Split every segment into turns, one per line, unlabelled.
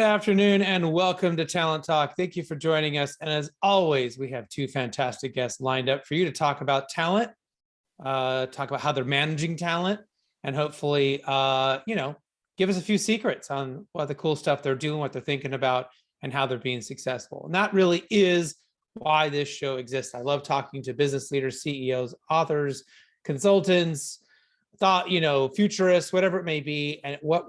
Good afternoon and welcome to Talent Talk. Thank you for joining us. And as always, we have two fantastic guests lined up for you to talk about talent, talk about how they're managing talent, and hopefully, give us a few secrets on what the cool stuff they're doing, what they're thinking about, and how they're being successful. And that really is why this show exists. I love talking to business leaders, CEOs, authors, consultants, futurists, whatever it may be, and what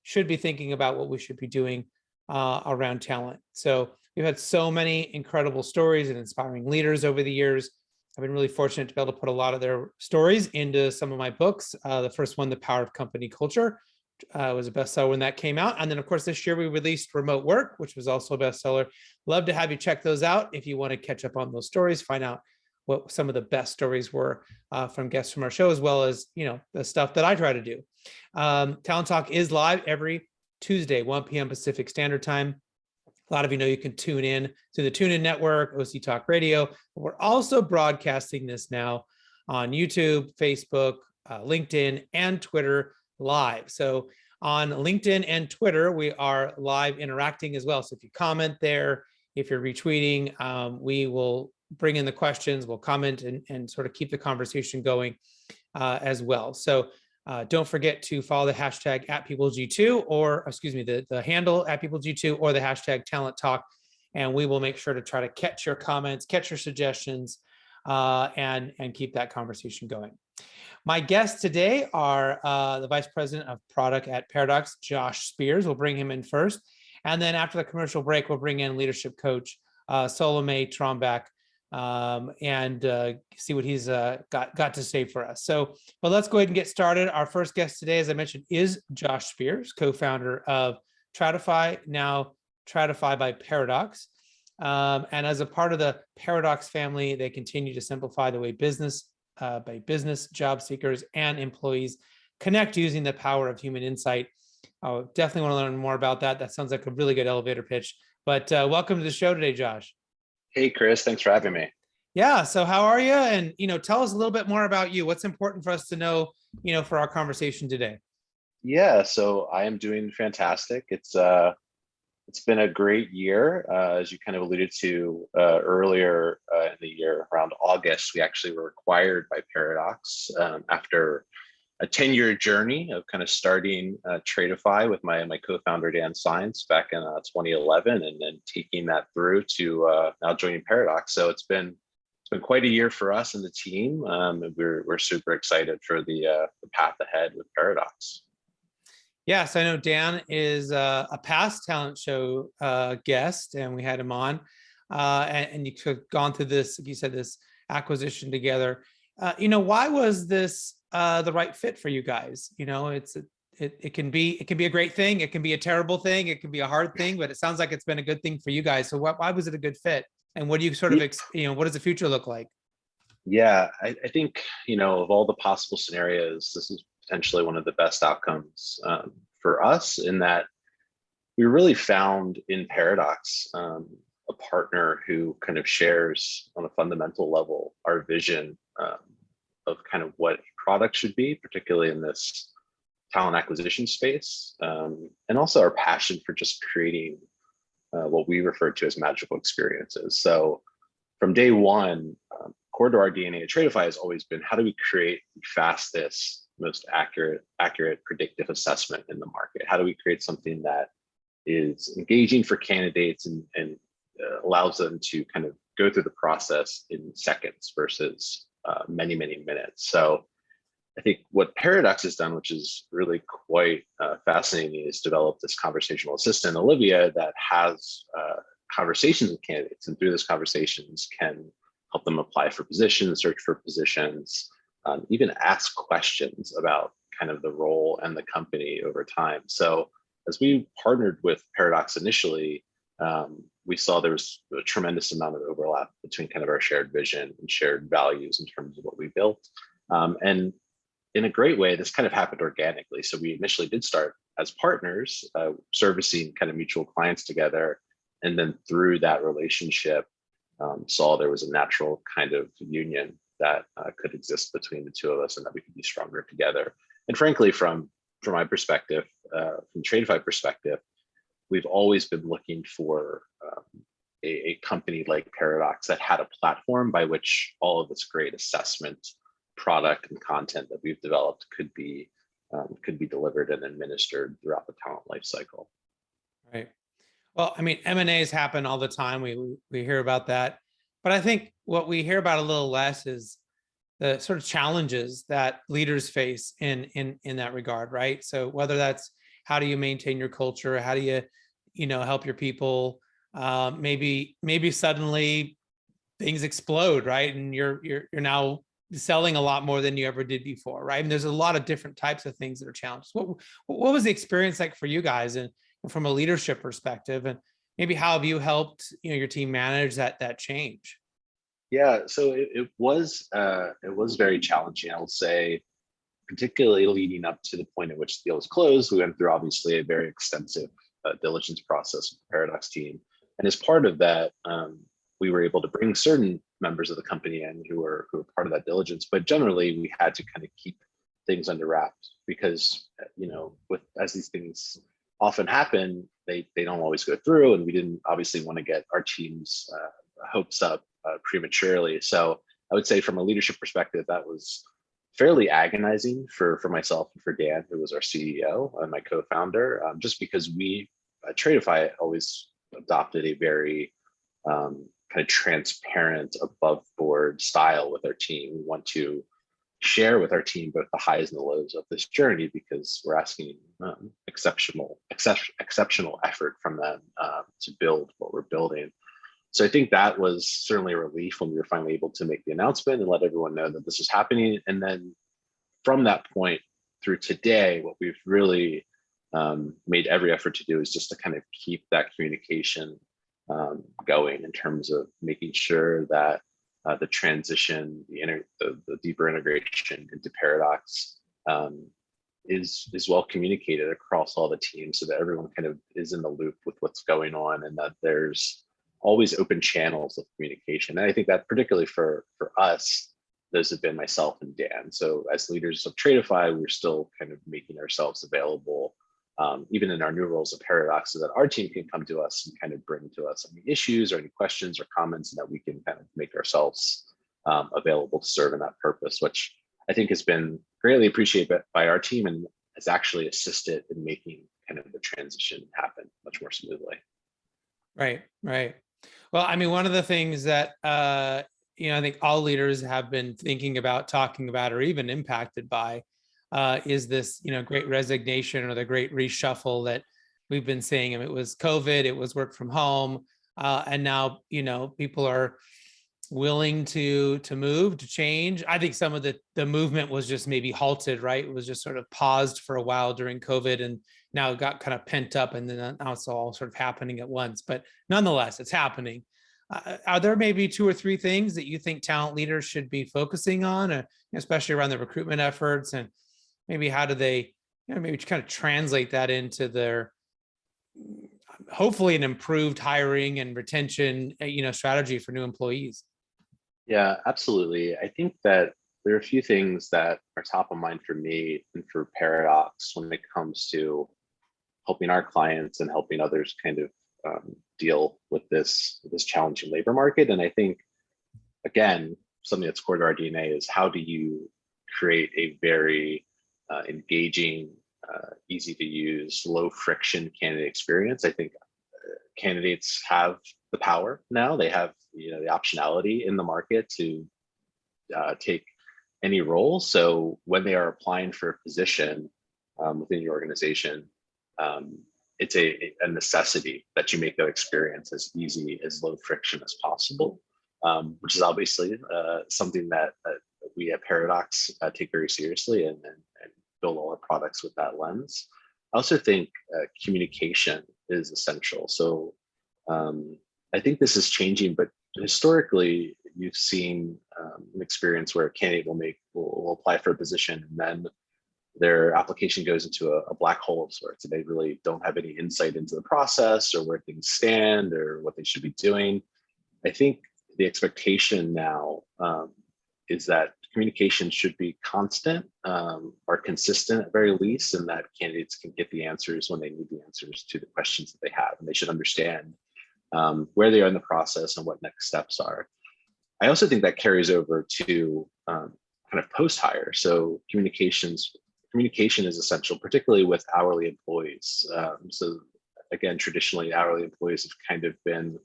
should be thinking about what we should be doing around talent. So we've had so many incredible stories and inspiring leaders over the years. I've been really fortunate to be able to put a lot of their stories into some of my books. The first one, The Power of Company Culture, was a bestseller when that came out. And then, of course, this year we released Remote Work, which was also a bestseller. Love to have you check those out if you want to catch up on those stories, find out what some of the best stories were from guests from our show, as well as, the stuff that I try to do. Talent Talk is live every Tuesday, 1 p.m. Pacific Standard Time. A lot of you know you can tune in to the TuneIn Network, OC Talk Radio. But we're also broadcasting this now on YouTube, Facebook, LinkedIn, and Twitter live. So on LinkedIn and Twitter, we are live interacting as well. So if you comment there, if you're retweeting, we will bring in the questions, we'll comment and sort of keep the conversation going as well. So don't forget to follow the hashtag @PeopleG2 or, the handle @PeopleG2 or the hashtag Talent Talk. And we will make sure to try to catch your comments, catch your suggestions, and keep that conversation going. My guests today are the Vice President of Product at Paradox, Josh Spears. We'll bring him in first. And then after the commercial break, we'll bring in leadership coach Salomé Trambach and see what he's got to say for us. But let's go ahead and get started. Our first guest today, as I mentioned, is Josh Spears, co-founder of Tr-AI-tify, now Tr-AI-tify by Paradox. And as a part of the Paradox family, they continue to simplify the way business, job seekers, and employees connect using the power of human insight. I definitely want to learn more about that. That sounds like a really good elevator pitch. But welcome to the show today, Josh.
Hey, Chris, thanks for having me.
Yeah. So how are you? And, tell us a little bit more about you. What's important for us to know, for our conversation today?
Yeah, so I am doing fantastic. It's been a great year. As you kind of alluded to earlier in the year, around August, we actually were acquired by Paradox after a 10-year journey of kind of starting Tr-AI-tify with my co-founder, Dan Sines, back in 2011, and then taking that through to now joining Paradox. So it's been quite a year for us and the team. And we're super excited for the path ahead with Paradox.
Yes, I know Dan is a past talent show guest, and we had him on, and you've gone through this, like you said, this acquisition together. Why was this the right fit for you guys? It can be a great thing, it can be a terrible thing, it can be a hard thing, but it sounds like it's been a good thing for you guys. So why was it a good fit? And what do you sort of, what does the future look like?
Yeah, I think, of all the possible scenarios, this is potentially one of the best outcomes for us, in that we really found in Paradox a partner who kind of shares on a fundamental level our vision of kind of what product should be, particularly in this talent acquisition space, and also our passion for just creating what we refer to as magical experiences. So from day one, core to our DNA at Tr-AI-tify has always been, how do we create the fastest, most accurate predictive assessment in the market? How do we create something that is engaging for candidates and allows them to kind of go through the process in seconds versus many minutes? So I think what Paradox has done, which is really quite fascinating, is develop this conversational assistant, Olivia, that has conversations with candidates, and through those conversations can help them apply for positions, search for positions, even ask questions about kind of the role and the company over time. So as we partnered with Paradox initially, we saw there was a tremendous amount of overlap between kind of our shared vision and shared values in terms of what we built. And in a great way, this kind of happened organically. So we initially did start as partners, servicing kind of mutual clients together. And then through that relationship, saw there was a natural kind of union that could exist between the two of us, and that we could be stronger together. And frankly, from my perspective, from Tr-AI-tify perspective, we've always been looking for a company like Paradox that had a platform by which all of this great assessment, product, and content that we've developed could be delivered and administered throughout the talent lifecycle.
Right. Well, I mean, M&As happen all the time. We hear about that, but I think what we hear about a little less is the sort of challenges that leaders face in that regard, right? So whether that's how do you maintain your culture, how do you help your people, maybe suddenly things explode, right? And you're now selling a lot more than you ever did before, right? And there's a lot of different types of things that are challenges. What was the experience like for you guys, and from a leadership perspective, and maybe how have you helped your team manage that change?
Yeah, so it was very challenging, I will say, particularly leading up to the point at which the deal was closed. We went through obviously a very extensive diligence process with the Paradox team, and as part of that, we were able to bring certain members of the company in who were part of that diligence. But generally, we had to kind of keep things under wraps because as these things often happen, they don't always go through, and we didn't obviously want to get our team's hopes up prematurely. So I would say from a leadership perspective, that was fairly agonizing for myself and for Dan, who was our CEO and my co-founder, just because we at Tr-AI-tify always adopted a very kind of transparent, above board style with our team. We want to share with our team both the highs and the lows of this journey because we're asking exceptional effort from them to build what we're building. So I think that was certainly a relief when we were finally able to make the announcement and let everyone know that this was happening. And then from that point through today, what we've really made every effort to do is just to kind of keep that communication going in terms of making sure that the transition, the deeper integration into Paradox is well communicated across all the teams so that everyone kind of is in the loop with what's going on, and that there's always open channels of communication. And I think that particularly for us, those have been myself and Dan. So as leaders of Tr-AI-tify, we're still kind of making ourselves available, even in our new roles at Paradox, so that our team can come to us and kind of bring to us any issues or any questions or comments, and that we can kind of make ourselves available to serve in that purpose, which I think has been greatly appreciated by our team and has actually assisted in making kind of the transition happen much more smoothly.
Right. Well, I mean, one of the things that I think all leaders have been thinking about, talking about, or even impacted by is this, great resignation or the great reshuffle that we've been seeing. I mean, it was COVID, it was work from home, and now, people are willing to move, to change. I think some of the movement was just maybe halted, right? It was just sort of paused for a while during COVID, and now it got kind of pent up, and then now it's all sort of happening at once. But nonetheless, it's happening. Are there maybe 2 or 3 things that you think talent leaders should be focusing on, especially around the recruitment efforts, and maybe how do they, maybe kind of translate that into their, hopefully an improved hiring and retention, strategy for new employees?
Yeah, absolutely. I think that there are a few things that are top of mind for me and for Paradox when it comes to helping our clients and helping others kind of deal with this challenging labor market. And I think, again, something that's core to our DNA is how do you create a very engaging, easy to use, low friction candidate experience. I think candidates have the power now. They have the optionality in the market to take any role. So when they are applying for a position within your organization, it's a necessity that you make that experience as easy, as low friction as possible, which is obviously something that we at Paradox take very seriously and build all our products with that lens. I also think communication is essential. So I think this is changing, but historically you've seen an experience where a candidate will apply for a position, and then their application goes into a black hole of sorts, and they really don't have any insight into the process or where things stand or what they should be doing. I think the expectation now is that communication should be constant or consistent at very least, and that candidates can get the answers when they need the answers to the questions that they have, and they should understand where they are in the process and what next steps are. I also think that carries over to kind of post-hire. So communication is essential, particularly with hourly employees. So again, traditionally, hourly employees have kind of been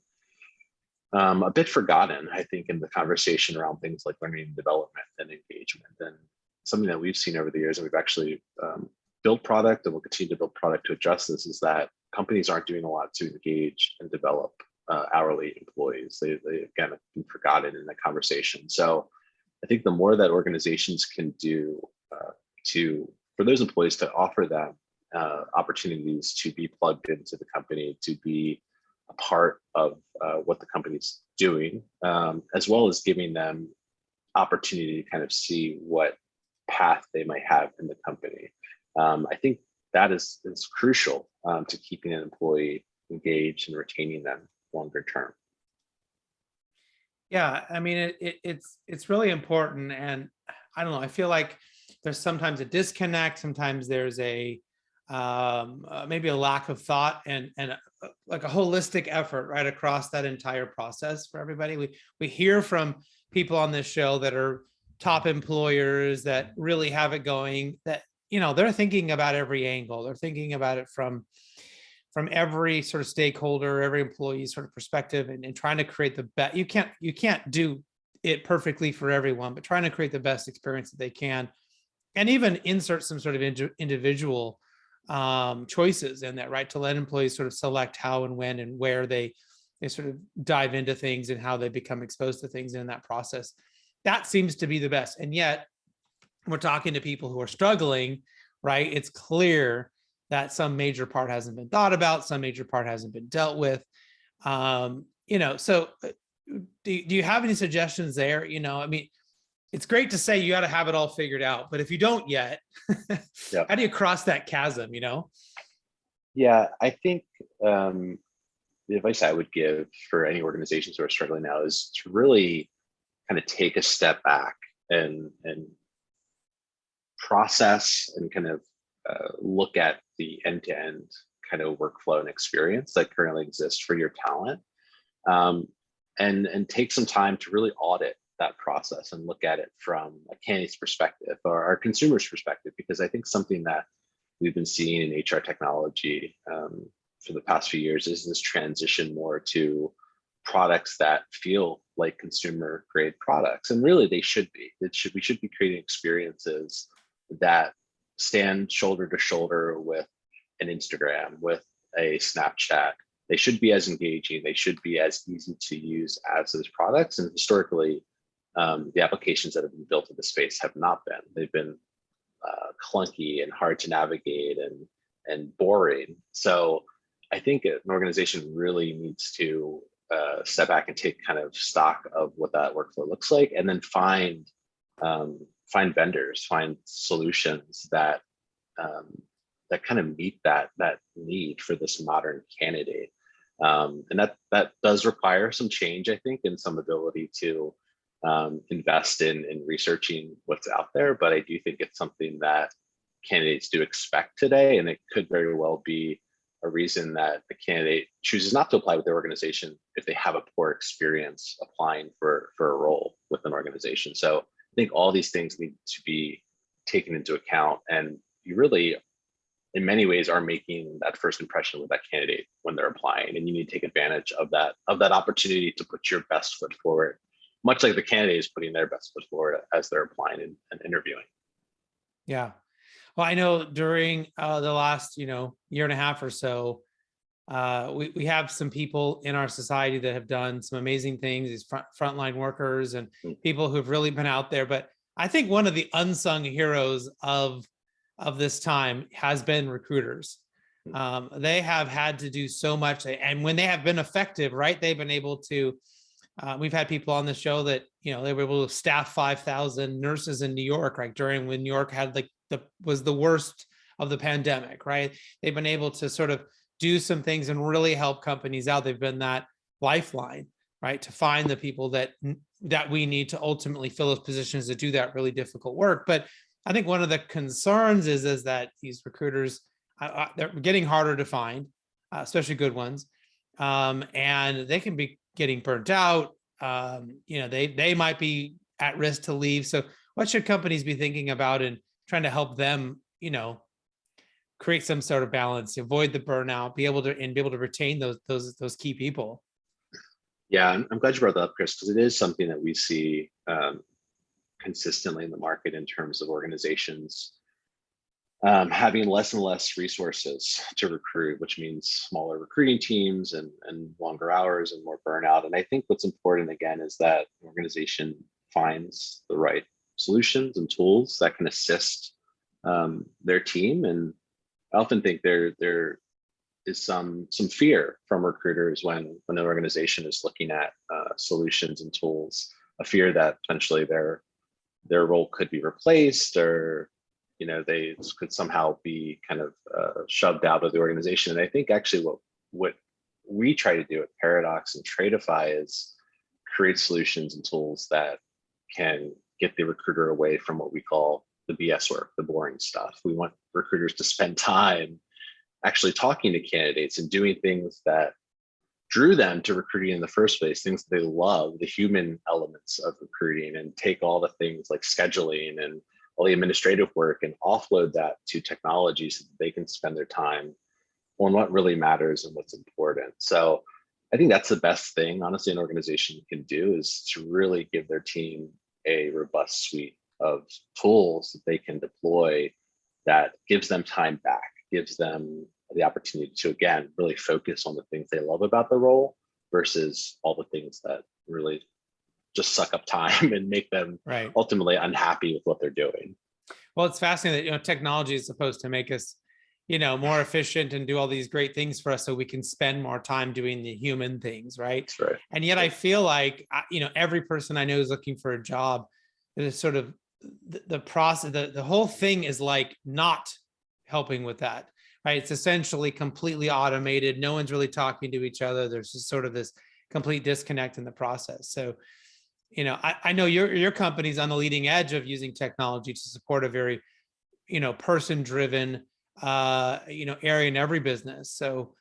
a bit forgotten, I think, in the conversation around things like learning and development and engagement. And something that we've seen over the years, and we've actually built product and will continue to build product to address this, is that companies aren't doing a lot to engage and develop hourly employees. They again have been forgotten in the conversation. So I think the more that organizations can do for those employees to offer them opportunities to be plugged into the company, to be a part of what the company's doing, as well as giving them opportunity to kind of see what path they might have in the company. I think that is crucial to keeping an employee engaged and retaining them longer term.
Yeah, I mean, it's really important, and I don't know, I feel like there's sometimes a disconnect, sometimes there's a maybe a lack of thought and like a holistic effort right across that entire process for everybody. We hear from people on this show that are top employers that really have it going, that they're thinking about every angle. They're thinking about it from every sort of stakeholder, every employee sort of perspective, and trying to create the best. You can't do it perfectly for everyone, but trying to create the best experience that they can, and even insert some sort of individual choices in that, right? To let employees sort of select how and when and where they sort of dive into things and how they become exposed to things in that process. That seems to be the best. And yet we're talking to people who are struggling, right? It's clear that some major part hasn't been thought about, some major part hasn't been dealt with. So do you have any suggestions there? I mean, it's great to say you got to have it all figured out, but if you don't yet,
Yeah.
how do you cross that chasm,
Yeah, I think the advice I would give for any organizations who are struggling now is to really kind of take a step back and process and kind of look at the end-to-end kind of workflow and experience that currently exists for your talent, and take some time to really audit that process and look at it from a candidate's perspective or our consumer's perspective, because I think something that we've been seeing in HR technology for the past few years is this transition more to products that feel like consumer grade products, and really they should be. We should be creating experiences that stand shoulder to shoulder with an Instagram, with a Snapchat. They should be as engaging, they should be as easy to use as those products. And historically, the applications that have been built in the space have not been. They've been clunky and hard to navigate and boring. So I think an organization really needs to step back and take kind of stock of what that workflow looks like, and then find vendors, find solutions that kind of meet that need for this modern candidate. And that does require some change, I think, and some ability to invest in researching what's out there. But I do think it's something that candidates do expect today, and it could very well be a reason that the candidate chooses not to apply with their organization if they have a poor experience applying for a role with an organization. So I think all these things need to be taken into account, and you really, in many ways, are making that first impression with that candidate when they're applying, and you need to take advantage of that opportunity to put your best foot forward, much like the candidate is putting their best foot forward as they're applying and interviewing.
Yeah. Well, I know during the last, year and a half or so, we have some people in our society that have done some amazing things, these frontline workers and people who've really been out there. But I think one of the unsung heroes of this time has been recruiters. They have had to do so much, and when they have been effective, right, they've been able to. We've had people on the show that they were able to staff 5,000 nurses in New York, right, during when New York had was the worst of the pandemic, right? They've been able to sort of do some things and really help companies out. They've been that lifeline, right, to find the people that that we need to ultimately fill those positions to do that really difficult work. But I think one of the concerns is that these recruiters, they're getting harder to find, especially good ones. And they can be getting burnt out. They might be at risk to leave. So what should companies be thinking about in trying to help them, create some sort of balance, avoid the burnout, be able to retain those key people?
Yeah, I'm glad you brought that up, Chris, because it is something that we see consistently in the market in terms of organizations having less and less resources to recruit, which means smaller recruiting teams and longer hours and more burnout. And I think what's important, again, is that the organization finds the right solutions and tools that can assist their team. And I often think there is some fear from recruiters when an organization is looking at solutions and tools, a fear that potentially their role could be replaced, or they could somehow be kind of shoved out of the organization. And I think actually what we try to do at Paradox and Tr-AI-tify is create solutions and tools that can get the recruiter away from what we call the BS work, the boring stuff. We want recruiters to spend time actually talking to candidates and doing things that drew them to recruiting in the first place, things that they love, the human elements of recruiting, and take all the things like scheduling and all the administrative work and offload that to technology so that they can spend their time on what really matters and what's important. So I think that's the best thing, honestly, an organization can do, is to really give their team a robust suite of tools that they can deploy that gives them time back, gives them the opportunity to, again, really focus on the things they love about the role versus all the things that really just suck up time and make them ultimately unhappy with what they're doing.
Well, it's fascinating that, technology is supposed to make us, more efficient and do all these great things for us so we can spend more time doing the human things, right?
That's right.
And yet I feel like, every person I know is looking for a job. There's sort of the process, the whole thing is like not helping with that, right? It's essentially completely automated. No one's really talking to each other. There's just sort of this complete disconnect in the process. So, I know your company's on the leading edge of using technology to support a very, person-driven, area in every business. So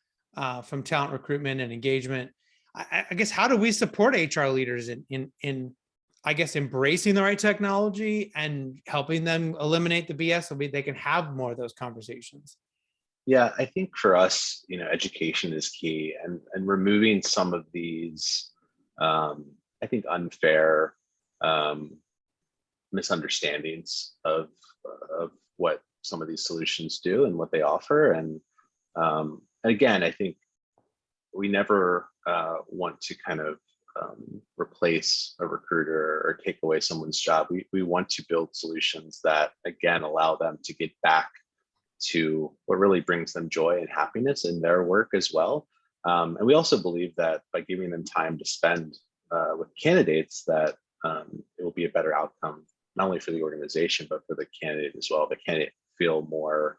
from talent recruitment and engagement, I guess, how do we support HR leaders in I guess, embracing the right technology and helping them eliminate the BS so they can have more of those conversations?
Yeah, I think for us, education is key, and removing some of these, I think, unfair misunderstandings of what some of these solutions do and what they offer. And again, I think we never want to kind of replace a recruiter or take away someone's job. We want to build solutions that, again, allow them to get back to what really brings them joy and happiness in their work as well. And we also believe that by giving them time to spend with candidates, that it will be a better outcome, not only for the organization, but for the candidate as well. The candidate feel more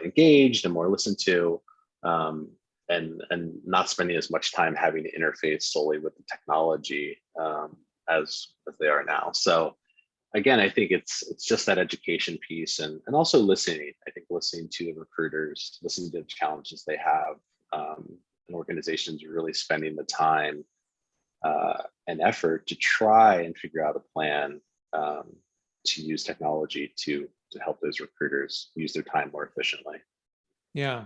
engaged and more listened to, and not spending as much time having to interface solely with the technology as they are now. So again, I think it's just that education piece, and also listening. I think listening to the recruiters, listening to the challenges they have, and organizations really spending the time and effort to try and figure out a plan to use technology to help those recruiters use their time more efficiently.
Yeah.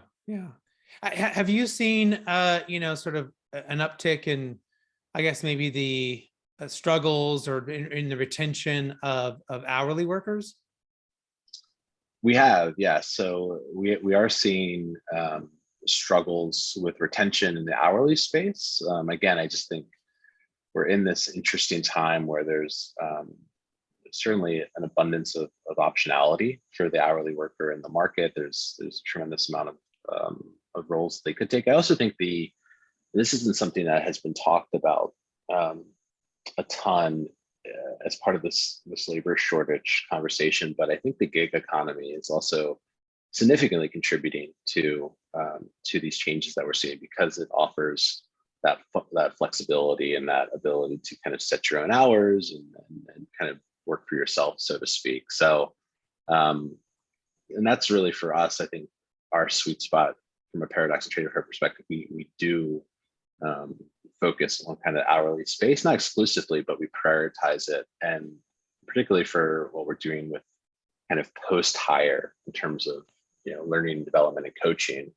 Have you seen, sort of an uptick in, I guess, maybe the struggles or in the retention of hourly workers?
We have, yes. So we are seeing struggles with retention in the hourly space. Again, I just think we're in this interesting time where there's certainly an abundance of optionality for the hourly worker in the market. There's a tremendous amount of roles they could take. I also think this isn't something that has been talked about a ton as part of this labor shortage conversation, but I think the gig economy is also significantly contributing to these changes that we're seeing, because it offers that flexibility and that ability to kind of set your own hours and kind of work for yourself, so to speak. So, and that's really for us, I think, our sweet spot from a Paradox and Tr-AI-tify perspective. We do focus on kind of hourly space, not exclusively, but we prioritize it. And particularly for what we're doing with kind of post-hire in terms of, learning, development, and coaching,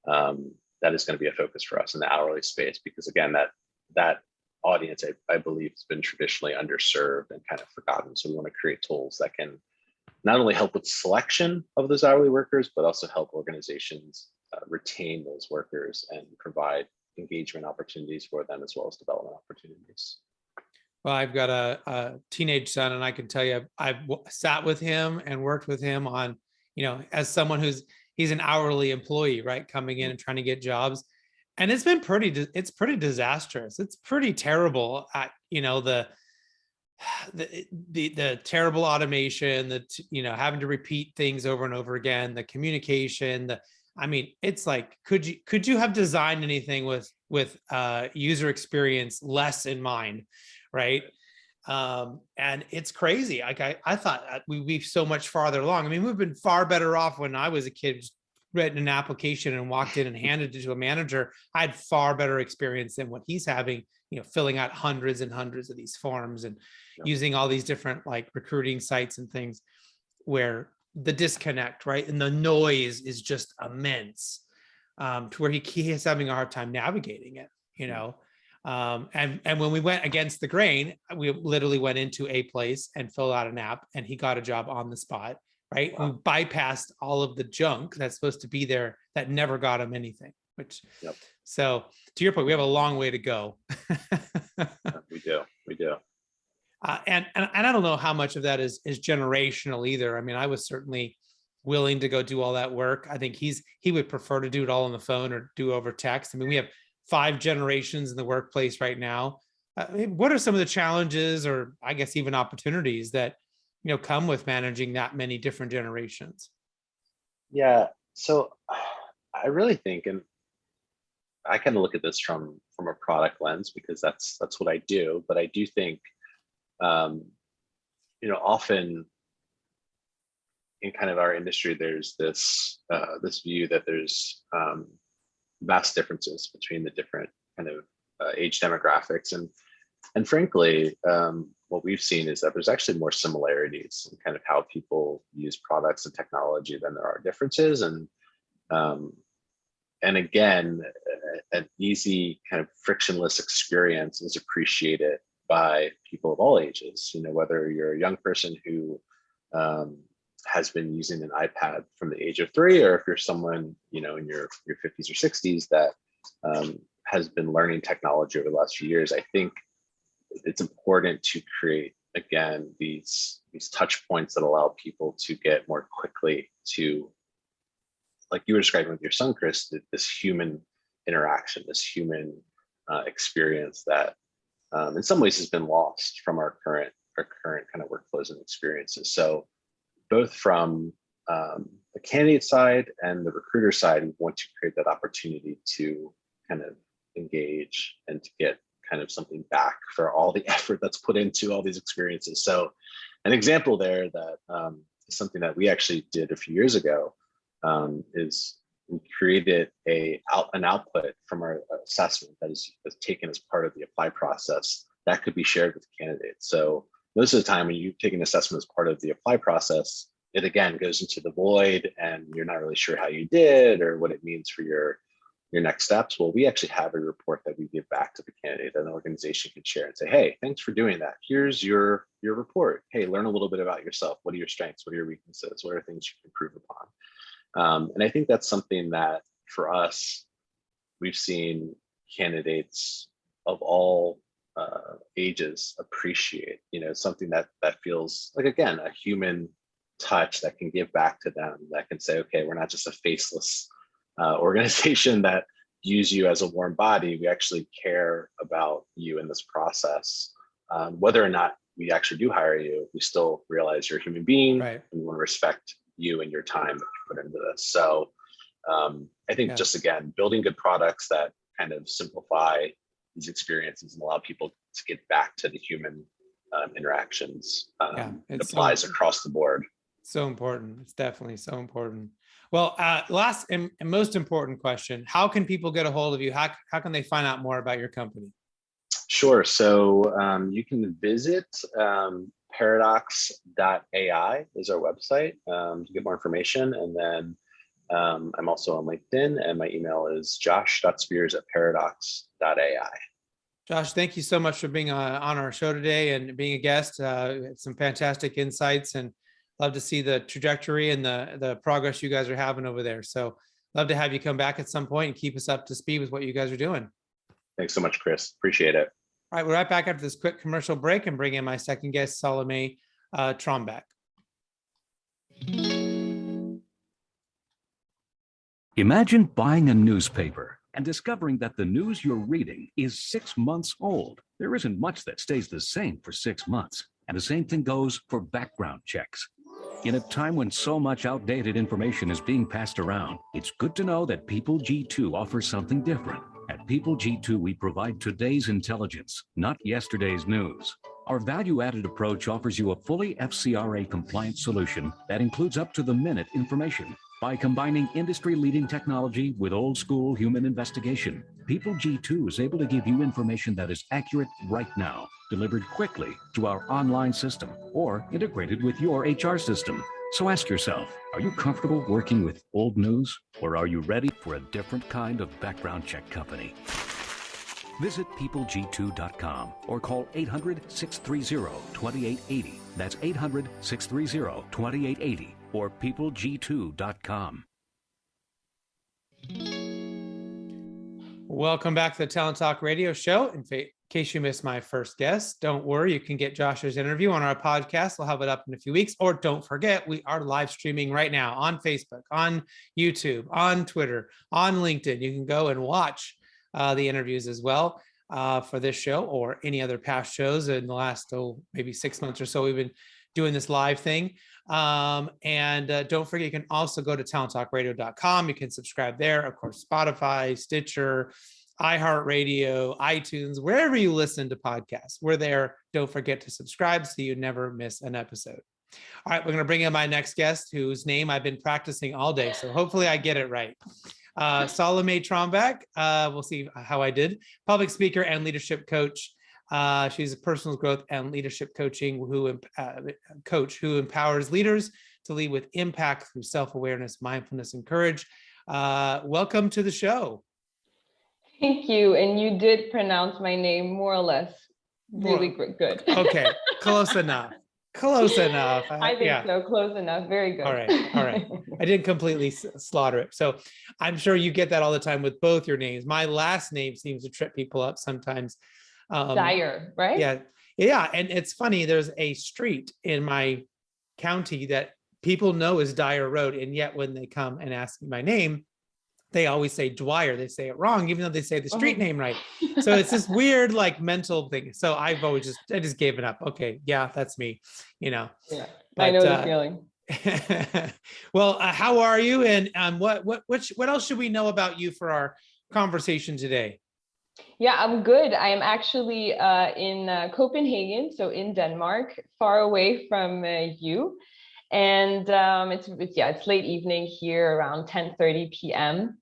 that is going to be a focus for us in the hourly space, because again, that audience, I believe, has been traditionally underserved and kind of forgotten. So we want to create tools that can not only help with selection of those hourly workers, but also help organizations retain those workers and provide engagement opportunities for them, as well as development opportunities.
Well, I've got a teenage son, and I can tell you, I've sat with him and worked with him on, as someone he's an hourly employee, right? Coming in and trying to get jobs. And it's pretty disastrous. It's pretty terrible at, the terrible automation, having to repeat things over and over again, the communication, it's like, could you have designed anything with user experience less in mind, right? And it's crazy. Like I thought we'd be so much farther along. We've been far better off when I was a kid, just written an application and walked in and handed it to a manager. I had far better experience than what he's having, filling out hundreds and hundreds of these forms and using all these different like recruiting sites and things where the disconnect, right? And the noise is just immense, to where he is having a hard time navigating it, and when we went against the grain, we literally went into a place and filled out an app, and he got a job on the spot, right? Wow. We bypassed all of the junk that's supposed to be there that never got him anything, so to your point, we have a long way to go.
We do.
And I don't know how much of that is generational either. I was certainly willing to go do all that work. I think he would prefer to do it all on the phone or do over text. We have 5 generations in the workplace right now. What are some of the challenges, or I guess even opportunities, that come with managing that many different generations?
Yeah, so I really think, and I kind of look at this from a product lens, because that's what I do. But I do think, often in kind of our industry, there's this view that there's vast differences between the different kind of age demographics, and frankly, what we've seen is that there's actually more similarities in kind of how people use products and technology than there are differences. And again, an easy kind of frictionless experience is appreciated by people of all ages. Whether you're a young person who has been using an iPad from the age of 3, or if you're someone in your 50s or 60s that has been learning technology over the last few years. I think it's important to create, again, these touch points that allow people to get more quickly to, like you were describing with your son, Chris, this human interaction, this human experience that in some ways has been lost from our current kind of workflows and experiences. So both from the candidate side and the recruiter side, we want to create that opportunity to kind of engage and to get kind of something back for all the effort that's put into all these experiences. So an example there that is something that we actually did a few years ago is we created an output from our assessment that is taken as part of the apply process that could be shared with candidates. So most of the time when you take an assessment as part of the apply process, it again goes into the void and you're not really sure how you did or what it means for your next steps. Well, we actually have a report that we give back to the candidate that an organization can share and say, hey, thanks for doing that. Here's your report. Hey, learn a little bit about yourself. What are your strengths? What are your weaknesses? What are things you can improve upon? And I think that's something that for us, we've seen candidates of all ages appreciate, something that feels like, again, a human touch that can give back to them, that can say, okay, we're not just a faceless organization that views you as a warm body. We actually care about you in this process. Whether or not we actually do hire you, we still realize you're a human being, right, and we want to respect you and your time that you put into this. So I think just, again, building good products that kind of simplify these experiences and allow people to get back to the human interactions. It applies across the board.
So important. It's definitely so important. Well, last and most important question, how can people get a hold of you? How can they find out more about your company?
Sure. So you can visit paradox.ai is our website to get more information. And then I'm also on LinkedIn, and my email is josh.spears@paradox.ai.
Josh, thank you so much for being on our show today and being a guest. Some fantastic insights, and love to see the trajectory and the progress you guys are having over there. So love to have you come back at some point and keep us up to speed with what you guys are doing.
Thanks so much, Chris. Appreciate it.
All right, we're right back after this quick commercial break and bring in my second guest, Salomé Trambach.
Imagine buying a newspaper and discovering that the news you're reading is 6 months old. There isn't much that stays the same for 6 months, and the same thing goes for background checks. In a time when so much outdated information is being passed around, it's good to know that People G2 offers something different. At People G2, we provide today's intelligence, not yesterday's news. Our value-added approach offers you a fully FCRA-compliant solution that includes up-to-the-minute information. By combining industry-leading technology with old-school human investigation, People G2 is able to give you information that is accurate right now, delivered quickly to our online system, or integrated with your HR system. So ask yourself, are you comfortable working with old news, or are you ready for a different kind of background check company? Visit peopleg2.com or call 800-630-2880. That's 800-630-2880 or peopleg2.com.
Welcome back to the Talent Talk radio show. In case you missed my first guest, don't worry, you can get Josh's interview on our podcast. We'll have it up in a few weeks. Or don't forget, we are live streaming right now on Facebook, on YouTube, on Twitter, on LinkedIn. You can go and watch the interviews as well for this show or any other past shows in the last maybe 6 months or so. We've been doing this live thing. And don't forget, you can also go to talenttalkradio.com. You can subscribe there. Of course, Spotify, Stitcher, iHeartRadio, iTunes, wherever you listen to podcasts, we're there. Don't forget to subscribe so you never miss an episode. All right, we're going to bring in my next guest, whose name I've been practicing all day. So hopefully I get it right. Salomé Trambach. We'll see how I did. Public speaker and leadership coach. She's a personal growth and leadership coaching coach who empowers leaders to lead with impact through self-awareness, mindfulness, and courage. Welcome to the show.
Thank you. And you did pronounce my name more or less really good.
Okay, close enough. Close enough.
I think so. Close enough. Very good.
All right. All right. I didn't completely slaughter it. So I'm sure you get that all the time with both your names. My last name seems to trip people up sometimes.
Dyer, right?
Yeah. Yeah. And it's funny, there's a street in my county that people know is Dyer Road. And yet when they come and ask me my name, they always say Dwyer. They say it wrong, even though they say the street name right. So it's this weird, like, mental thing. So I've always I just gave it up. Okay, yeah, that's me,
Yeah,
but,
I know the feeling.
Well, how are you? And what else should we know about you for our conversation today?
Yeah, I'm good. I am actually in Copenhagen, so in Denmark, far away from you. And it's late evening here, around 10:30 p.m.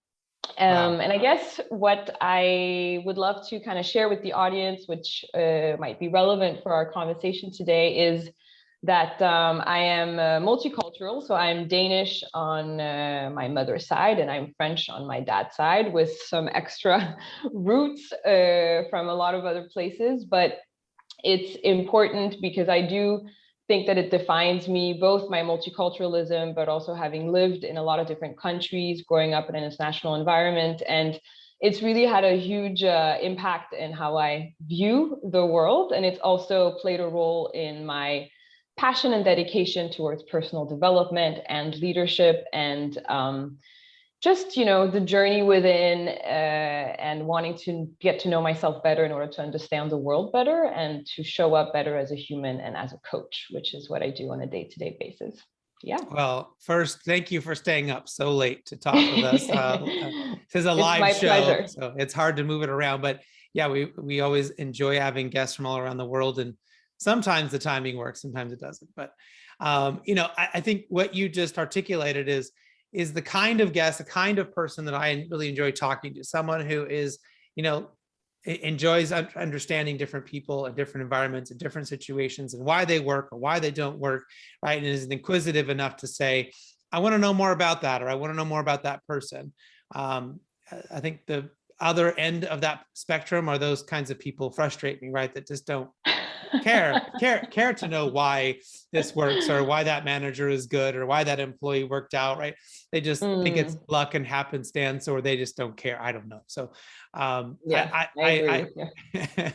Wow.
And I guess what I would love to kind of share with the audience, which might be relevant for our conversation today, is that I am multicultural. So I'm Danish on my mother's side, and I'm French on my dad's side, with some extra roots from a lot of other places. But it's important because I do think that it defines me, both my multiculturalism, but also having lived in a lot of different countries, growing up in an international environment. And it's really had a huge impact in how I view the world. And it's also played a role in my passion and dedication towards personal development and leadership, and just, the journey within and wanting to get to know myself better in order to understand the world better and to show up better as a human and as a coach, which is what I do on a day-to-day basis. Yeah.
Well, first, thank you for staying up so late to talk with us. This is a
It's
live
my
show,
pleasure.
so it's hard to move it around. But yeah, we always enjoy having guests from all around the world, and sometimes the timing works, sometimes it doesn't. But I think what you just articulated is the kind of guest, the kind of person that I really enjoy talking to. Someone who is, enjoys understanding different people and different environments and different situations and why they work or why they don't work, right? And is inquisitive enough to say, I want to know more about that, or I want to know more about that person. I think the other end of that spectrum are those kinds of people frustrate me, right? That just don't care to know why this works or why that manager is good or why that employee worked out, right? They just think it's luck and happenstance, or they just don't care. I don't know. So
Yeah, I agree with you.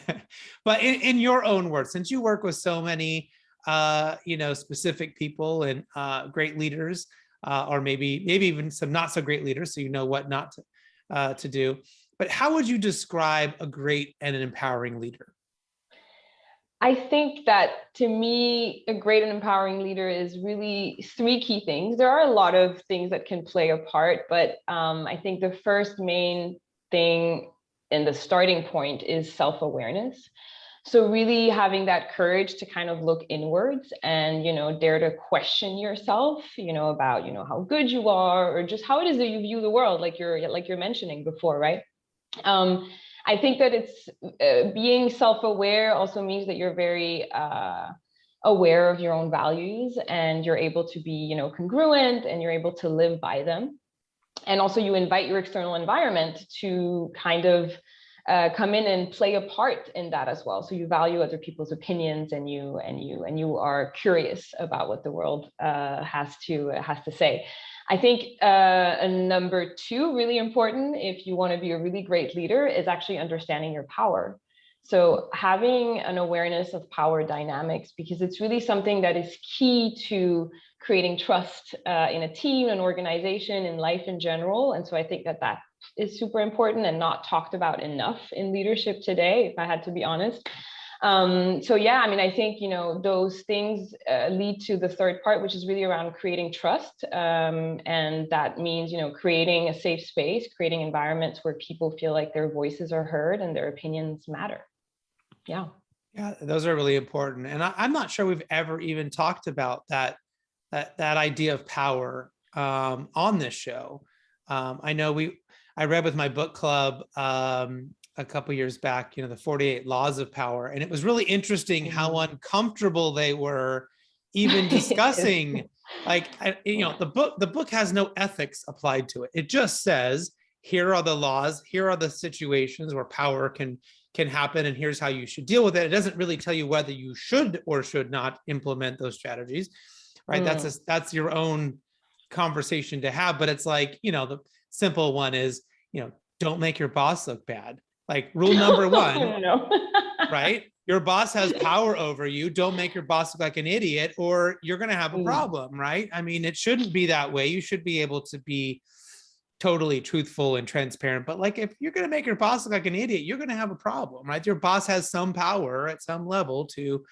But in your own words, since you work with so many specific people and great leaders, or maybe even some not so great leaders, so you know what not to do, but how would you describe a great and an empowering leader?
I think that, to me, a great and empowering leader is really three key things. There are a lot of things that can play a part, but I think the first main thing and the starting point is self-awareness. So really having that courage to kind of look inwards and, dare to question yourself, about, how good you are, or just how it is that you view the world, like you're mentioning before, right? I think that it's being self-aware also means that you're very aware of your own values, and you're able to be, congruent, and you're able to live by them. And also you invite your external environment to kind of come in and play a part in that as well. So you value other people's opinions, and you are curious about what the world has to say. I think number two, really important if you want to be a really great leader, is actually understanding your power. So having an awareness of power dynamics, because it's really something that is key to creating trust in a team, an organization, in life in general. And so I think that is super important and not talked about enough in leadership today, if I had to be honest. So yeah, I think, those things lead to the third part, which is really around creating trust. And that means, creating a safe space, creating environments where people feel like their voices are heard and their opinions matter. Yeah. Yeah,
those are really important. And I'm not sure we've ever even talked about that idea of power on this show. I know I read with my book club a couple years back, the 48 Laws of Power. And it was really interesting how uncomfortable they were even discussing, the book has no ethics applied to it. It just says, here are the laws, here are the situations where power can happen, and here's how you should deal with it. It doesn't really tell you whether you should or should not implement those strategies, right? That's your own conversation to have. But it's like, the simple one is, don't make your boss look bad. Like rule number one, right? Your boss has power over you. Don't make your boss look like an idiot, or you're going to have a problem, right? It shouldn't be that way. You should be able to be totally truthful and transparent. But like, if you're going to make your boss look like an idiot, you're going to have a problem, right? Your boss has some power at some level to,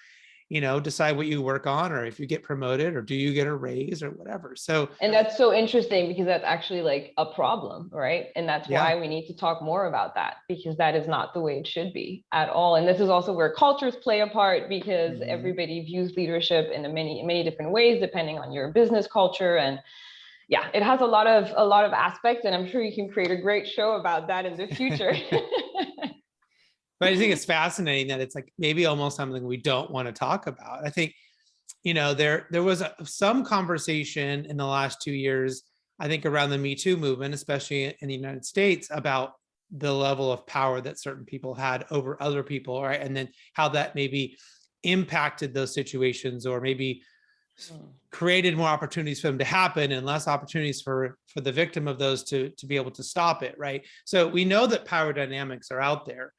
decide what you work on, or if you get promoted, or do you get a raise, or whatever. So,
and that's so interesting, because that's actually like a problem, right? And that's why we need to talk more about that, because that is not the way it should be at all. And this is also where cultures play a part, because everybody views leadership in many different ways, depending on your business culture. And yeah, it has a lot of aspects, and I'm sure you can create a great show about that in the future.
But I think it's fascinating that it's like maybe almost something we don't want to talk about. I think, there was some conversation in the last 2 years, I think, around the Me Too movement, especially in the United States, about the level of power that certain people had over other people, right? And then how that maybe impacted those situations, or maybe created more opportunities for them to happen and less opportunities for the victim of those to be able to stop it, right? So we know that power dynamics are out there.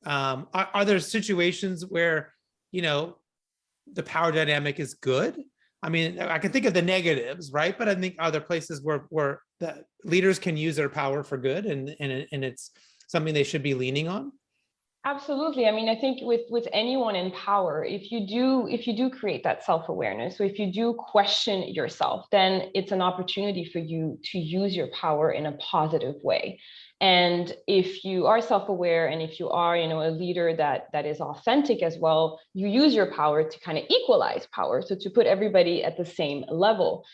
Are there situations where, the power dynamic is good? I can think of the negatives, right? But I think are there places where the leaders can use their power for good, and it's something they should be leaning on?
Absolutely. I mean, I think with anyone in power, if you do create that self-awareness, so if you do question yourself, then it's an opportunity for you to use your power in a positive way. And if you are self-aware, and if you are, a leader that is authentic as well, you use your power to kind of equalize power, so to put everybody at the same level.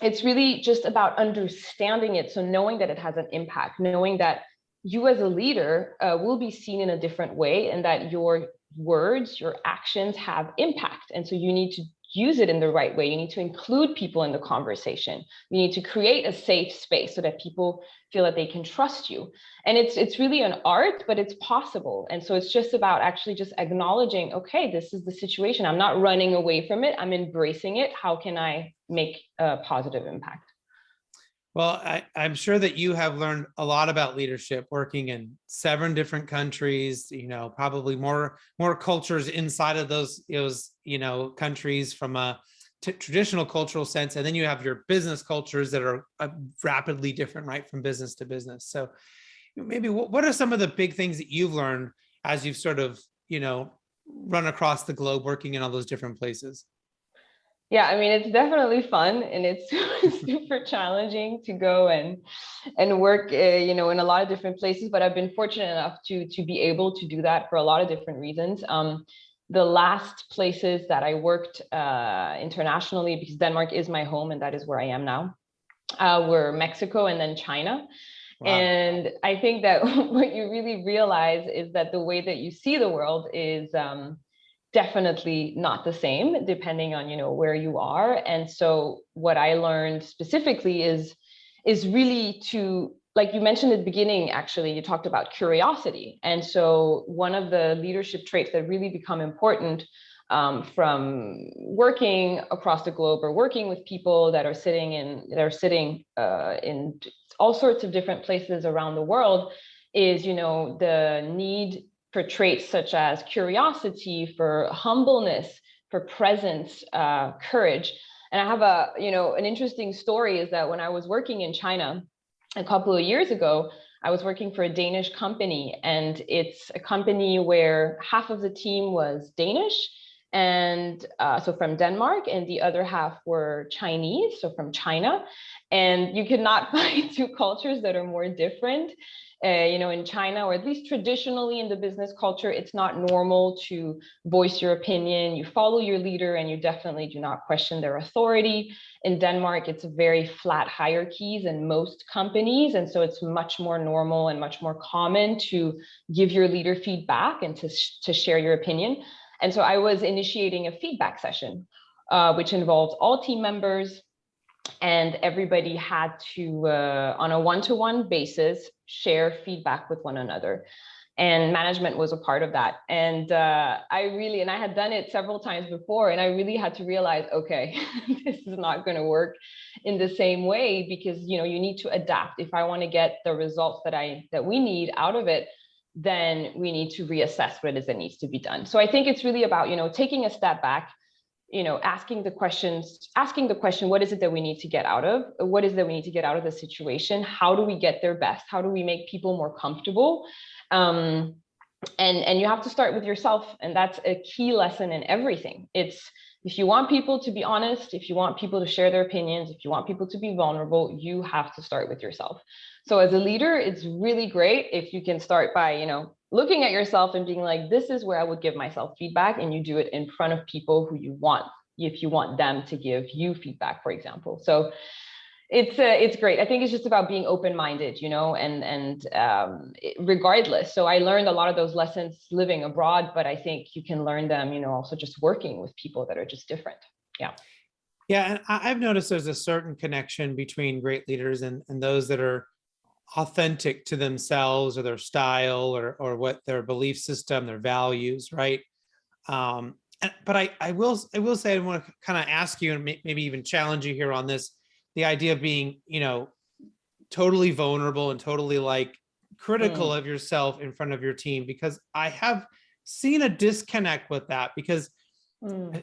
It's really just about understanding it, so knowing that it has an impact, knowing that you as a leader will be seen in a different way, and that your words, your actions have impact. And so you need to use it in the right way. You need to include people in the conversation. You need to create a safe space so that people feel that they can trust you. And it's really an art, but it's possible. And so it's just about actually just acknowledging, okay, this is the situation. I'm not running away from it. I'm embracing it. How can I make a positive impact?
Well, I'm sure that you have learned a lot about leadership working in 7 different countries, probably more cultures inside of those countries from a traditional cultural sense. And then you have your business cultures that are rapidly different, right, from business to business. So maybe what are some of the big things that you've learned as you've sort of, run across the globe working in all those different places?
Yeah, I mean, it's definitely fun, and it's super challenging to go and work, in a lot of different places. But I've been fortunate enough to be able to do that for a lot of different reasons. The last places that I worked internationally, because Denmark is my home and that is where I am now, were Mexico and then China. Wow. And I think that what you really realize is that the way that you see the world is definitely not the same depending on where you are. And so what I learned specifically is really to, like you mentioned at the beginning, actually you talked about curiosity. And so one of the leadership traits that really become important from working across the globe or working with people that are sitting in all sorts of different places around the world is the need for traits such as curiosity, for humbleness, for presence, courage. And I have an interesting story is that when I was working in China a couple of years ago, I was working for a Danish company, and it's a company where half of the team was Danish, and so from Denmark, and the other half were Chinese, so from China. And you could not find 2 cultures that are more different. In China, or at least traditionally in the business culture, it's not normal to voice your opinion. You follow your leader, and you definitely do not question their authority. In Denmark, it's very flat hierarchies in most companies. And so it's much more normal and much more common to give your leader feedback and to share your opinion. And so I was initiating a feedback session, which involved all team members, and everybody had to, on a one-to-one basis, share feedback with one another. And management was a part of that. And I had done it several times before, and I really had to realize, okay, this is not going to work in the same way, because you need to adapt. If I want to get the results that we need out of it, then we need to reassess what it is that needs to be done. So I think it's really about taking a step back, asking the question, what is it that we need to get out of? What is it that we need to get out of the situation? How do we get their best? How do we make people more comfortable? And you have to start with yourself. And that's a key lesson in everything. If you want people to be honest, if you want people to share their opinions, if you want people to be vulnerable, you have to start with yourself. So as a leader, it's really great if you can start by, looking at yourself and being like, this is where I would give myself feedback, and you do it in front of people who you want, if you want them to give you feedback, for example. So it's great. I think it's just about being open-minded, and regardless. So I learned a lot of those lessons living abroad, but I think you can learn them, also just working with people that are just different. Yeah.
Yeah. And I've noticed there's a certain connection between great leaders and those that are authentic to themselves or their style or what their belief system, their values, right? But I will say, I want to kind of ask you and maybe even challenge you here on this, the idea of being, totally vulnerable and totally critical of yourself in front of your team, because I have seen a disconnect with that, because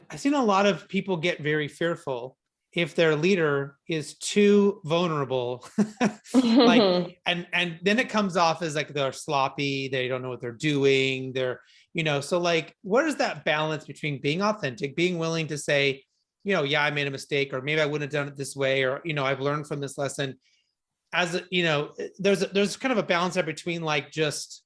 I've seen a lot of people get very fearful if their leader is too vulnerable, like, and then it comes off as like they're sloppy, they don't know what they're doing, they're, so like, what is that balance between being authentic, being willing to say, yeah, I made a mistake, or maybe I wouldn't have done it this way, or, I've learned from this lesson, as there's kind of a balance there between like just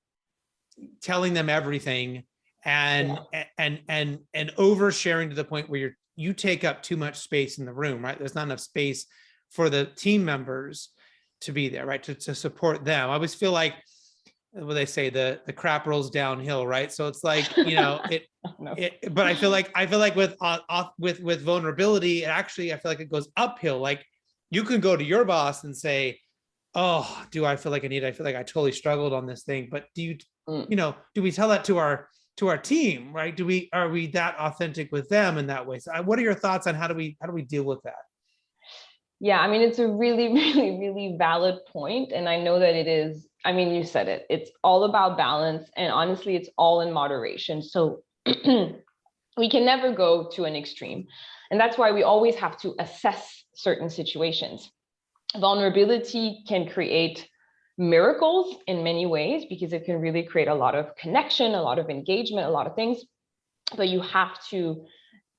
telling them everything and oversharing to the point where you take up too much space in the room, right? There's not enough space for the team members to be there, right? To support them. I always feel like, what they say, the crap rolls downhill, right? So it's like, but I feel like with vulnerability, actually, I feel like it goes uphill. Like, you can go to your boss and say, oh, do I feel like I feel like I totally struggled on this thing, but do we tell that to our team, right? Are we that authentic with them in that way? So what are your thoughts on how do we deal with that?
Yeah, I mean, it's a really, really, really valid point. And I know that it is, I mean, you said it, it's all about balance. And honestly, it's all in moderation. So we can never go to an extreme. And that's why we always have to assess certain situations. Vulnerability can create miracles in many ways, because it can really create a lot of connection, a lot of engagement, a lot of things. But you have to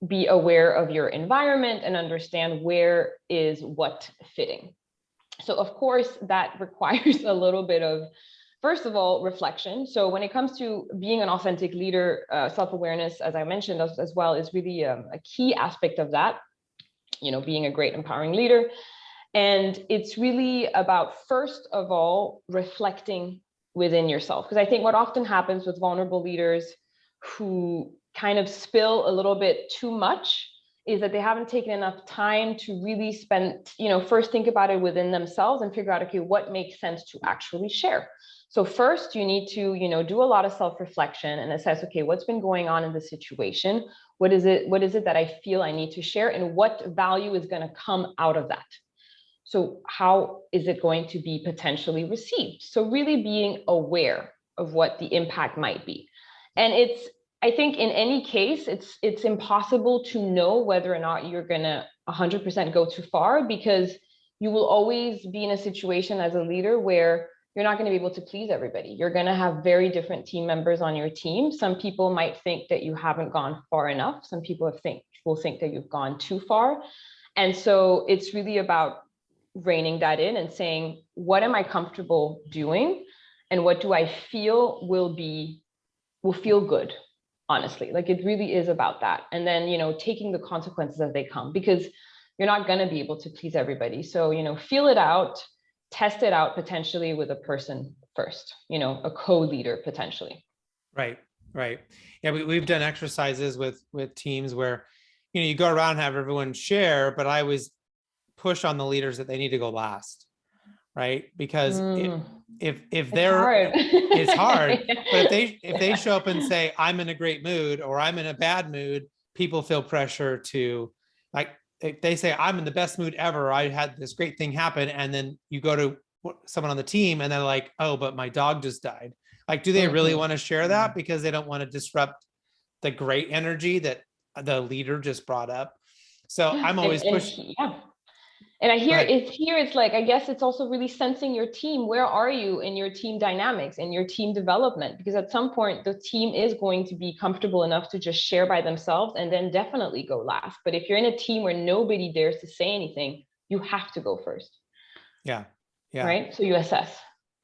be aware of your environment and understand where is what fitting. So of course, that requires a little bit of, first of all, reflection. So when it comes to being an authentic leader, self-awareness, as I mentioned as well, is really a key aspect of that, being a great empowering leader. And it's really about, first of all, reflecting within yourself. Because I think what often happens with vulnerable leaders who kind of spill a little bit too much is that they haven't taken enough time to really spend, first think about it within themselves and figure out, okay, what makes sense to actually share. So first you need to, do a lot of self-reflection and assess, okay, what's been going on in the situation? What is it that I feel I need to share, and what value is going to come out of that? So how is it going to be potentially received? So really being aware of what the impact might be. And I think in any case, it's impossible to know whether or not you're going to 100% go too far, because you will always be in a situation as a leader where you're not going to be able to please everybody. You're going to have very different team members on your team. Some people might think that you haven't gone far enough. Some people will think that you've gone too far. And so it's really about reining that in and saying, what am I comfortable doing? And what do I feel will feel good, honestly. Like, it really is about that. And then, taking the consequences as they come, because you're not going to be able to please everybody. So, feel it out, test it out potentially with a person first, a co-leader potentially.
Right. Yeah, we've done exercises with teams where, you go around and have everyone share, but I always push on the leaders that they need to go last, right? Because if they're, it's hard, but if they show up and say, I'm in a great mood or I'm in a bad mood, people feel pressure to, like, if they say, I'm in the best mood ever, I had this great thing happen, and then you go to someone on the team and they're like, oh, but my dog just died. Like, do they really want to share that because they don't want to disrupt the great energy that the leader just brought up? So I'm always pushing.
Yeah. And I hear it's like, I guess it's also really sensing your team. Where are you in your team dynamics and your team development? Because at some point the team is going to be comfortable enough to just share by themselves and then definitely go last. But if you're in a team where nobody dares to say anything, you have to go first.
Yeah.
Right. So you assess.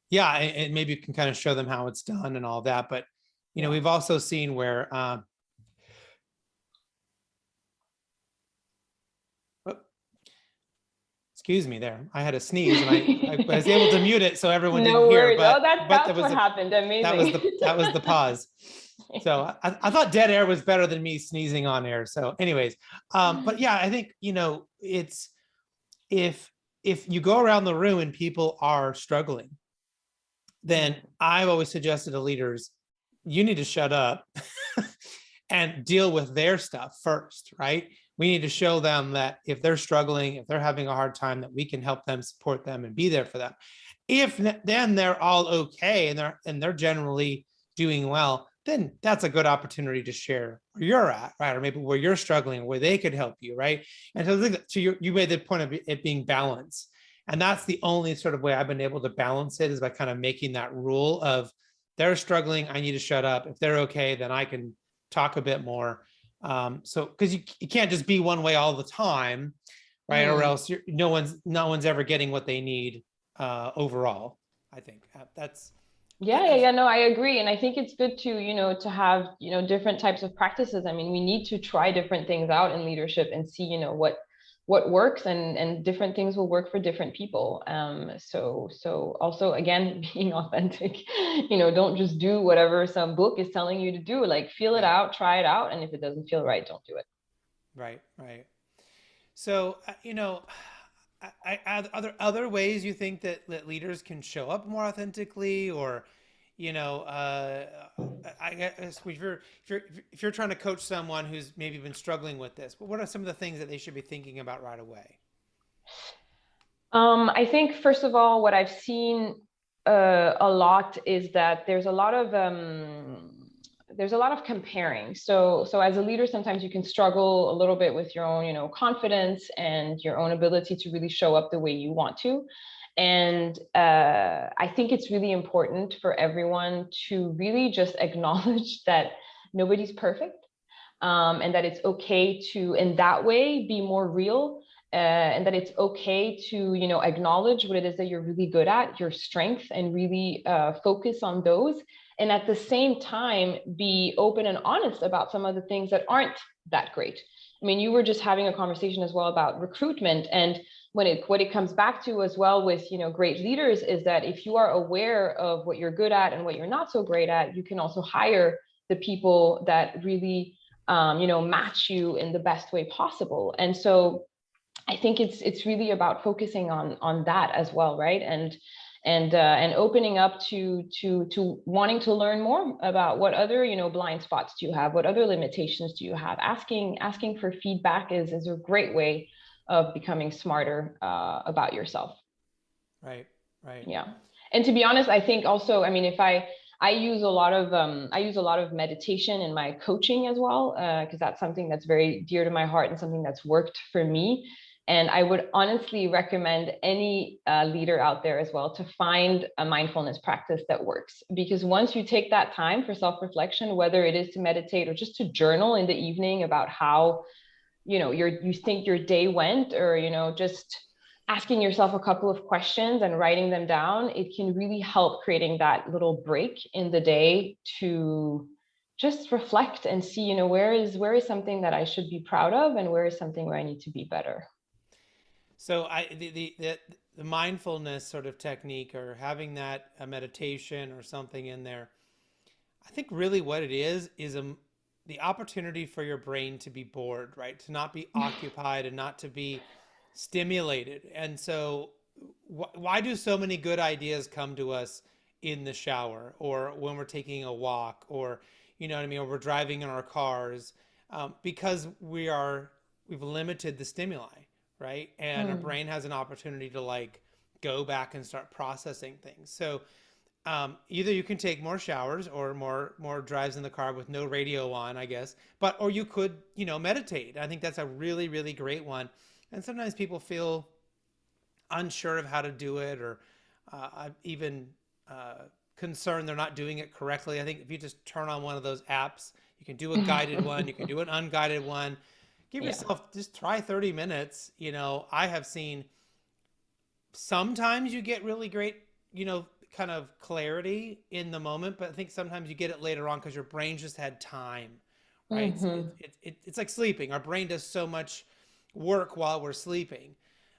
Yeah. And maybe you can kind of show them how it's done and all that. But, we've also seen where, excuse me there. I had a sneeze and I was able to mute it so everyone didn't hear. But
that's what happened. Amazing.
That was the pause. So I thought dead air was better than me sneezing on air. So anyways, but yeah, I think, it's, if you go around the room and people are struggling, then I've always suggested to leaders, you need to shut up and deal with their stuff first, right? We need to show them that if they're struggling, if they're having a hard time, that we can help them, support them, and be there for them. If then they're all okay and they're generally doing well, then that's a good opportunity to share where you're at, right? Or maybe where you're struggling, where they could help you, right? And so you made the point of it being balanced. And that's the only sort of way I've been able to balance it, is by kind of making that rule of, they're struggling, I need to shut up. If they're okay, then I can talk a bit more. So, because you can't just be one way all the time, right? Or else no one's ever getting what they need overall. I think that's.
Yeah, no, I agree. And I think it's good to, to have, different types of practices. I mean, we need to try different things out in leadership and see, what works, and different things will work for different people. So also, again, being authentic, don't just do whatever some book is telling you to do, like feel it out, try it out. And if it doesn't feel right, don't do it.
Right. So, are there other ways you think that leaders can show up more authentically, or, I guess if you're trying to coach someone who's maybe been struggling with this, but what are some of the things that they should be thinking about right away?
I think, first of all, what I've seen a lot is that there's a lot of comparing. So as a leader, sometimes you can struggle a little bit with your own, confidence and your own ability to really show up the way you want to. And I think it's really important for everyone to really just acknowledge that nobody's perfect, and that it's okay to, in that way, be more real. And that it's okay to, acknowledge what it is that you're really good at, your strengths, and really focus on those. And at the same time, be open and honest about some of the things that aren't that great. I mean, you were just having a conversation as well about recruitment. And what it comes back to as well with, great leaders, is that if you are aware of what you're good at and what you're not so great at, you can also hire the people that really, match you in the best way possible. And so I think it's really about focusing on that as well, right? And opening up to wanting to learn more about what other blind spots do you have, what other limitations do you have. Asking for feedback is a great way of becoming smarter about yourself.
Right.
Yeah, and to be honest, I think also, I mean, if I use a lot of meditation in my coaching as well, because that's something that's very dear to my heart and something that's worked for me. And I would honestly recommend any leader out there as well to find a mindfulness practice that works. Because once you take that time for self-reflection, whether it is to meditate or just to journal in the evening about how, you think your day went, or, just asking yourself a couple of questions and writing them down, it can really help creating that little break in the day to just reflect and see, where is something that I should be proud of, and where is something where I need to be better.
So the mindfulness sort of technique, or having that a meditation or something in there, I think really what it is the opportunity for your brain to be bored, right? To not be occupied and not to be stimulated. And so why do so many good ideas come to us in the shower, or when we're taking a walk, or, you know what I mean, or we're driving in our cars? Because we've limited the stimuli. Right. And our brain has an opportunity to like go back and start processing things. So either you can take more showers or more drives in the car with no radio on, I guess, or you could, meditate. I think that's a really, really great one. And sometimes people feel unsure of how to do it, or even concerned they're not doing it correctly. I think if you just turn on one of those apps, you can do a guided one, you can do an unguided one. Give yourself, just try 30 minutes. I have seen sometimes you get really great, kind of clarity in the moment, but I think sometimes you get it later on because your brain just had time, right? Mm-hmm. It's like sleeping. Our brain does so much work while we're sleeping.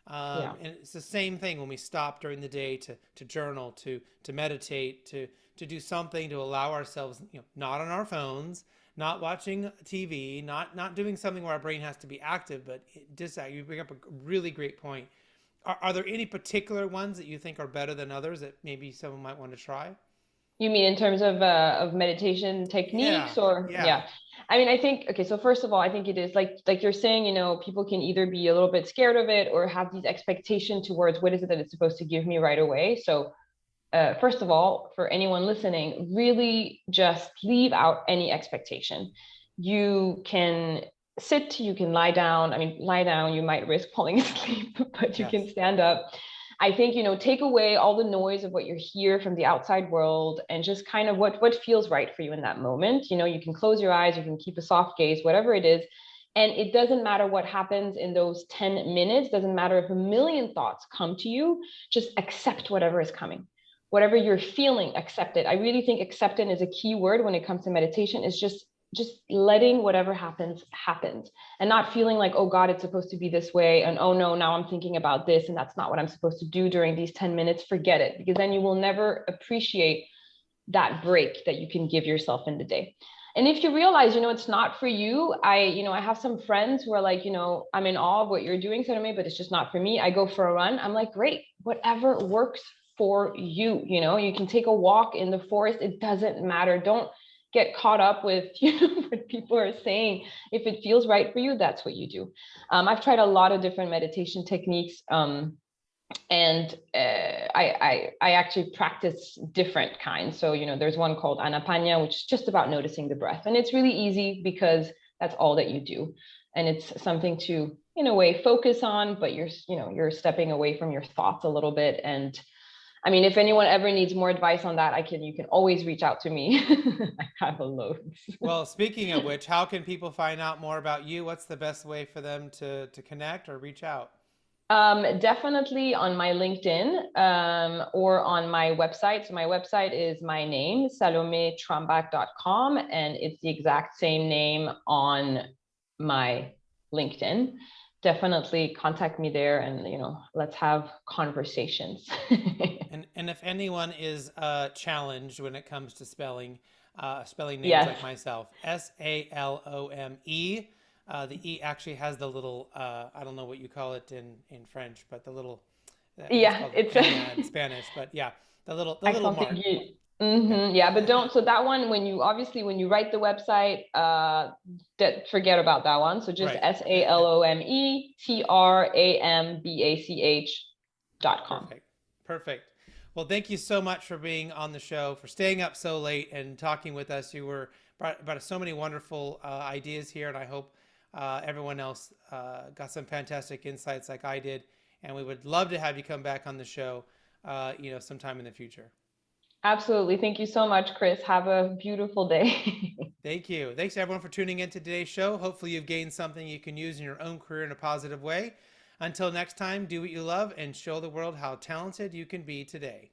And it's the same thing when we stop during the day to journal, to meditate, to do something to allow ourselves, not on our phones, not watching TV, not doing something where our brain has to be active, but you bring up a really great point. Are there any particular ones that you think are better than others that maybe someone might want to try?
You mean in terms of meditation techniques, or? Yeah. I mean, I think, okay, so first of all, I think it is like you're saying, people can either be a little bit scared of it or have these expectations towards what is it that it's supposed to give me right away. So first of all, for anyone listening, really just leave out any expectation. You can sit, you can lie down. I mean, lie down, you might risk falling asleep, but you can stand up. I think, take away all the noise of what you hear from the outside world and just kind of what feels right for you in that moment. You can close your eyes, you can keep a soft gaze, whatever it is. And it doesn't matter what happens in those 10 minutes, doesn't matter if a million thoughts come to you, just accept whatever is coming. Whatever you're feeling, accept it. I really think acceptance is a key word when it comes to meditation, is just letting whatever happens and not feeling like, oh God, it's supposed to be this way. And oh no, now I'm thinking about this and that's not what I'm supposed to do during these 10 minutes. Forget it, because then you will never appreciate that break that you can give yourself in the day. And if you realize, it's not for you, I have some friends who are like, I'm in awe of what you're doing, Salomé, but it's just not for me. I go for a run. I'm like, great, whatever works for you. You can take a walk in the forest. It doesn't matter. Don't get caught up with, what people are saying. If it feels right for you, that's what you do. I've tried a lot of different meditation techniques. And I actually practice different kinds. So, there's one called Anapanya, which is just about noticing the breath. And it's really easy because that's all that you do. And it's something to, in a way, focus on, but you're stepping away from your thoughts a little bit. And I mean, if anyone ever needs more advice on that, you can always reach out to me. I have a load.
Well, speaking of which, how can people find out more about you? What's the best way for them to connect or reach out?
Definitely on my LinkedIn or on my website. So my website is my name, SaloméTrambach.com, and it's the exact same name on my LinkedIn. Definitely contact me there and, let's have conversations.
And if anyone is challenged when it comes to spelling names
Yes.
like myself, Salome. The E actually has the little, I don't know what you call it in French, but the little,
it's
in Spanish, but yeah, the little mark.
Yeah, but don't, so that one, when you write the website, forget about that one. So just
Right.
SalomeTrambach.com.
Perfect. Well, thank you so much for being on the show, for staying up so late and talking with us. You brought so many wonderful ideas here, and I hope everyone else got some fantastic insights like I did. And we would love to have you come back on the show, sometime in the future.
Absolutely. Thank you so much, Chris. Have a beautiful day.
Thank you. Thanks everyone for tuning in to today's show. Hopefully you've gained something you can use in your own career in a positive way. Until next time, do what you love and show the world how talented you can be today.